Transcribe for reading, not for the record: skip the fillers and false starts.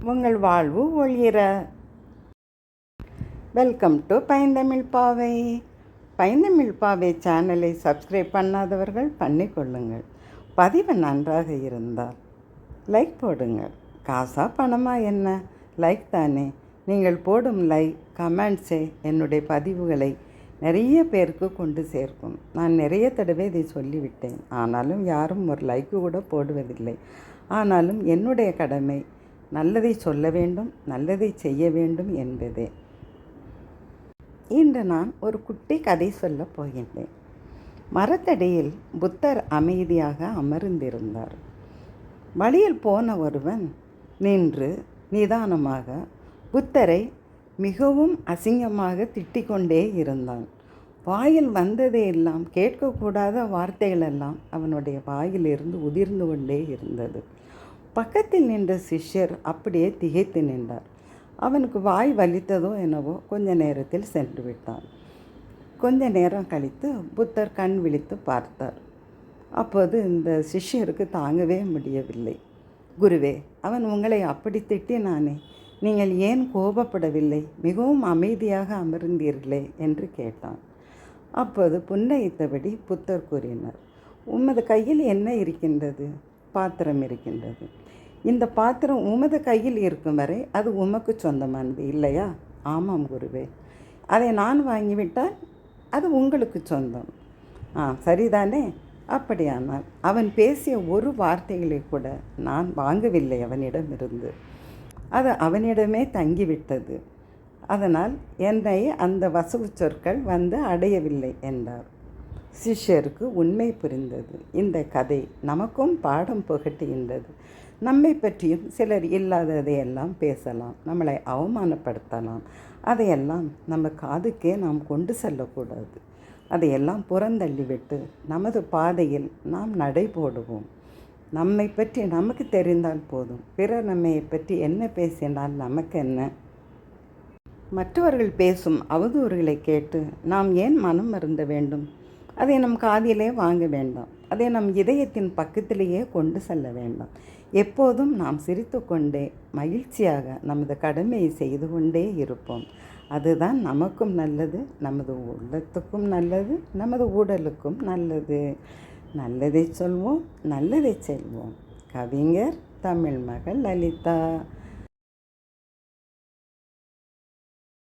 உங்கள் வாழ்வு ஒளிர. Welcome to பைந்தமிழ் பாவை. பைந்தமிழ் பாவை சேனலை சப்ஸ்கிரைப் பண்ணாதவர்கள் பண்ணிக்கொள்ளுங்கள். பதிவு நன்றாக இருந்தால் லைக் போடுங்கள். காசா பணமா என்ன, லைக் தானே. நீங்கள் போடும் லைக் கமெண்ட்ஸே என்னுடைய பதிவுகளை நிறைய பேருக்கு கொண்டு சேர்க்கும். நான் நிறைய தடவை இதை சொல்லிவிட்டேன், ஆனாலும் யாரும் ஒரு லைக்கு கூட போடுவதில்லை. ஆனாலும் என்னுடைய கடமை நல்லதை சொல்ல வேண்டும், நல்லதை செய்ய வேண்டும் என்பதே. இன்று நான் ஒரு குட்டி கதை சொல்லப் போகின்றேன். மரத்தடியில் புத்தர் அமைதியாக அமர்ந்திருந்தார். வழியில் போன ஒருவன் நின்று நிதானமாக புத்தரை மிகவும் அசிங்கமாக திட்டிக்கொண்டே இருந்தான். வாயில் வந்ததை எல்லாம், கேட்கக்கூடாத வார்த்தைகளெல்லாம் அவனுடைய வாயிலிருந்து உதிர்ந்து கொண்டே இருந்தது. பக்கத்தில் நின்ற சிஷ்யர் அப்படியே திகைத்து நின்றார். அவனுக்கு வாய் வலித்ததோ என்னவோ கொஞ்ச நேரத்தில் சென்று விட்டான். கொஞ்ச நேரம் கழித்து புத்தர் கண் விழித்து பார்த்தார். அப்போது இந்த சிஷ்யருக்கு தாங்கவே முடியவில்லை. குருவே, அவன் உங்களை அப்படி திட்டினானே, நீங்கள் ஏன் கோபப்படவில்லை? மிகவும் அமைதியாக அமர்ந்தீர்களே என்று கேட்டான். அப்போது புன்னகைத்தபடி புத்தர் கூறினார், உமது கையில் என்ன இருக்கின்றது? பாத்திரம் இருக்கின்றது. இந்த பாத்திரம் உமது கையில் இருக்கும் வரை அது உமக்கு சொந்தமானது இல்லையா? ஆமாம் குருவே. அதை நான் வாங்கிவிட்டால் அது உங்களுக்கு சொந்தம். சரிதானே? அப்படியானால் அவன் பேசிய ஒரு வார்த்தைகளை கூட நான் வாங்கவில்லை அவனிடமிருந்து. அது அவனிடமே தங்கிவிட்டது. அதனால் என்னை அந்த வசவு சொற்கள் வந்து அடையவில்லை என்றார். சிஷ்யருக்கு உண்மை புரிந்தது. இந்த கதை நமக்கும் பாடம் புகட்டுகின்றது. நம்மை பற்றியும் சிலர் இல்லாததையெல்லாம் பேசலாம், நம்மளை அவமானப்படுத்தலாம். அதையெல்லாம் நம்ம காதுக்கே நாம் கொண்டு செல்லக்கூடாது. அதையெல்லாம் புறந்தள்ளிவிட்டு நமது பாதையில் நாம் நடை போடுவோம். நம்மை பற்றி நமக்கு தெரிந்தால் போதும். பிறர் நம்மை பற்றி என்ன பேசினால் நமக்கு என்ன? மற்றவர்கள் பேசும் அவதூறுகளை கேட்டு நாம் ஏன் மனம் வருந்த வேண்டும்? அதை நம் காதிலே வாங்க வேண்டாம். அதை நம் இதயத்தின் பக்கத்திலேயே கொண்டு செல்ல வேண்டாம். எப்போதும் நாம் சிரித்து கொண்டே மகிழ்ச்சியாக நமது கடமையை செய்து கொண்டே இருப்போம். அதுதான் நமக்கும் நல்லது, நமது உள்ளத்துக்கும் நல்லது, நமது உடலுக்கும் நல்லது. நல்லதை சொல்வோம், நல்லதை செல்வோம். கவிஞர் தமிழ் மகள் லலிதா.